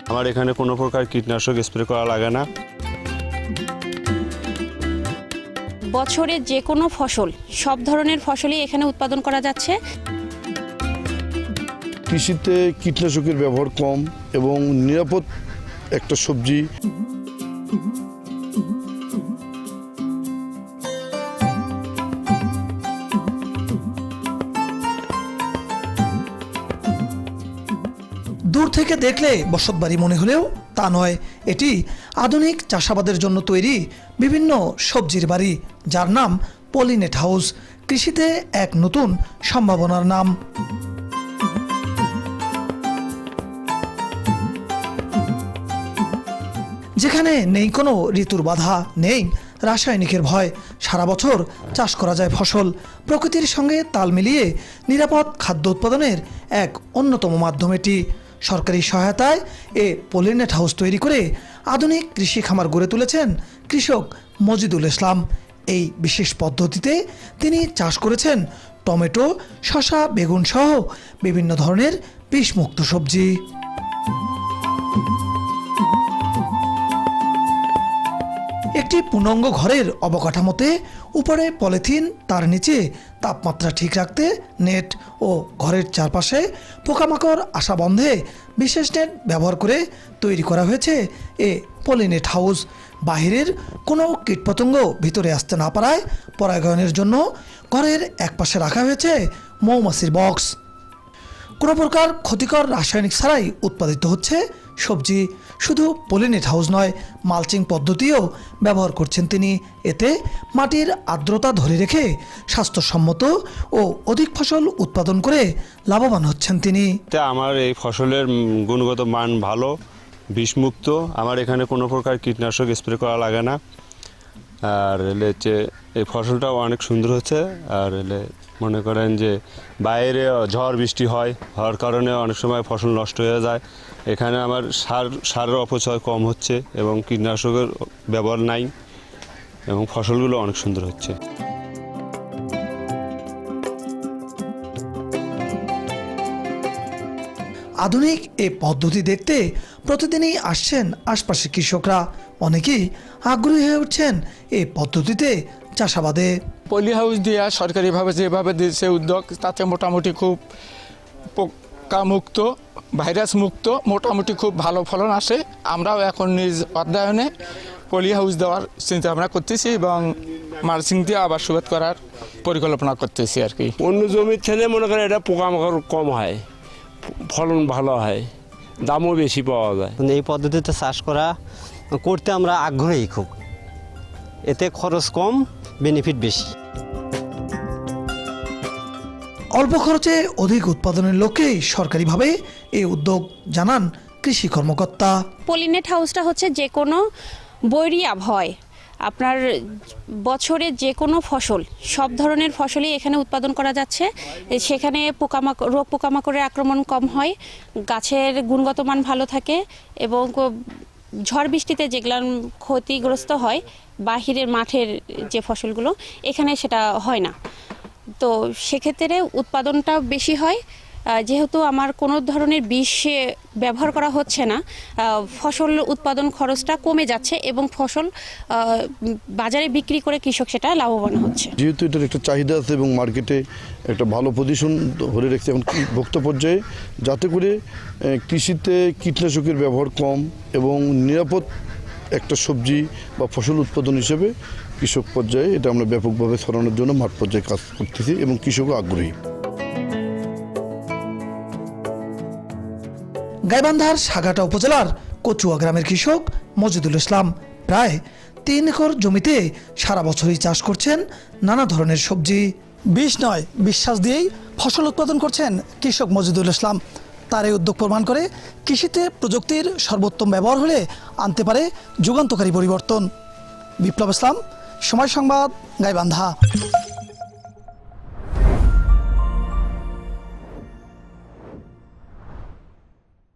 আমার এখানে কোনো প্রকার কীটনাশক স্প্রে করা লাগে না। বছরে যে কোনো ফসল, সব ধরনের ফসলই এখানে উৎপাদন করা যাচ্ছে। কৃষিতে কীটনাশকের ব্যবহার কম এবং নিরাপদ একটা সবজি। দূর থেকে দেখলে বসতবাড়ি মনে হলেও তা নয়, এটি আধুনিক চাষাবাদের জন্য তৈরি বিভিন্ন সবজির বাড়ি, যার নাম পলিনেট হাউস। কৃষিতে এক নতুন সম্ভাবনার নাম। যেখানে নেই কোনো ঋতুর বাধা, নেই রাসায়নিকের ভয়, সারা বছর চাষ করা যায় ফসল। প্রকৃতির সঙ্গে তাল মিলিয়ে নিরাপদ খাদ্য উৎপাদনের এক অন্যতম মাধ্যম এটি। সরকারি সহায়তায় এ পলিনেট হাউস তৈরি করে আধুনিক কৃষি খামার গড়ে তুলেছেন কৃষক মজিদুল ইসলাম। এই বিশেষ পদ্ধতিতে তিনি চাষ করেছেন টমেটো, শসা, বেগুন সহ বিভিন্ন ধরনের বিষমুক্ত সবজি। একটি পূর্ণাঙ্গ ঘরের অবকাঠামোতে উপরে পলিথিন, তার নিচে তাপমাত্রা ঠিক রাখতে নেট ও ঘরের চারপাশে পোকামাকড় আসা বন্ধে বিশেষ নেট ব্যবহার করে তৈরি করা হয়েছে এ পলিনেট হাউস। বাহিরের কোনো কীটপতঙ্গ ভিতরে আসতে না পারায় পরাগায়নের জন্য ঘরের একপাশে রাখা হয়েছে মৌমাছির বক্স। কোনো প্রকার ক্ষতিকর রাসায়নিক ছাড়াই উৎপাদিত হচ্ছে সবজি। শুধু পলিনেট হাউস নয়, মালচিং পদ্ধতিও ব্যবহার করছেন তিনি। এতে মাটির আর্দ্রতা ধরে রেখে স্বাস্থ্যসম্মত ও অধিক ফসল উৎপাদন করে লাভবান হচ্ছেন তিনি। আমার এই ফসলের গুণগত মান ভালো, বিষমুক্ত। আমার এখানে কোনো প্রকার কীটনাশক স্প্রে করা লাগে না। আর এলে হচ্ছে এই ফসলটাও অনেক সুন্দর হচ্ছে। আর এলে মনে করেন যে বাইরে ঝড় বৃষ্টি হওয়ার কারণে অনেক সময় ফসল নষ্ট হয়ে যায়। এখানে আমার সারের অপচয় কম হচ্ছে এবং কীটনাশকের ব্যবহার নাই এবং ফসলগুলো অনেক সুন্দর হচ্ছে। আধুনিক এই পদ্ধতি দেখতে প্রতিদিনই আসছেন আশপাশের কৃষকরা। অনেকেই আগ্রহী হয়ে উঠছেন এই পদ্ধতিতে চাষাবাদে। পলি হাউস দিয়া সরকারিভাবে যেভাবে দিয়েছে উদ্যোগ, তাতে মোটামুটি খুব পোকামুক্ত, ভাইরাস মুক্ত, মোটামুটি খুব ভালো ফলন আসে। আমরাও এখন নিজ অধ্যয়নে পলি হাউস দেওয়ার চিন্তা ভাবনা করতেছি এবং মালচিং দিয়ে আবার সুবাদ করার পরিকল্পনা করতেছি আর কি। অন্য জমির থেকে মনে করেন এটা পোকামাকড় কম হয়, ফলন ভালো হয়, দামও বেশি পাওয়া যায়। এই পদ্ধতিতে চাষ করতে আমরা আগ্রহী খুব। এতে খরচ কম, বেনিফিট বেশি। অল্প খরচে অধিক উৎপাদনের লক্ষ্যেই সরকারিভাবে এই উদ্যোগ, জানান কৃষি কর্মকর্তা। পলিনেট হাউসটা হচ্ছে যে কোনো বৈরী আবহাওয়ায় আপনার বছরে যে কোনো ফসল, সব ধরনের ফসলই এখানে উৎপাদন করা যাচ্ছে। সেখানে রোগ পোকামাকড়ের আক্রমণ কম হয়, গাছের গুণগত মান ভালো থাকে এবং ঝড় বৃষ্টিতে যেগুলো ক্ষতিগ্রস্ত হয় বাহিরের মাঠের যে ফসলগুলো, এখানে সেটা হয় না। তো সেক্ষেত্রে উৎপাদনটা বেশি হয়। যেহেতু আমার কোনো ধরনের বিষ ব্যবহার করা হচ্ছে না, ফসল উৎপাদন খরচটা কমে যাচ্ছে এবং ফসল বাজারে বিক্রি করে কৃষক সেটা লাভবান হচ্ছে। যেহেতু এটার একটা চাহিদা আছে এবং মার্কেটে একটা ভালো পজিশন ধরে রেখেছে এখন ভোক্তা পর্যায়ে, যাতে করে কৃষিতে কীটনাশকের ব্যবহার কম এবং নিরাপদ একটা সবজি বা ফসল উৎপাদন হিসেবে কৃষক পর্যায়ে এটা আমরা ব্যাপকভাবে ছড়ানোর জন্য মাঠ পর্যায়ে কাজ করতেছি এবং কৃষকও আগ্রহী। গাইবান্ধার সাগাটা উপজেলার কচুয়া গ্রামের কৃষক মজিদুল ইসলাম প্রায় 3 একর জমিতে সারা বছরই চাষ করছেন নানা ধরনের সবজি। বিষ নয়, বিশ্বাস দিয়েই ফসল উৎপাদন করছেন কৃষক মজিদুল ইসলাম। তার এই উদ্যোগ প্রমাণ করে কৃষিতে প্রযুক্তির সর্বোত্তম ব্যবহার হলে আনতে পারে যুগান্তকারী পরিবর্তন। বিপ্লব ইসলাম, সময় সংবাদ, গাইবান্ধা।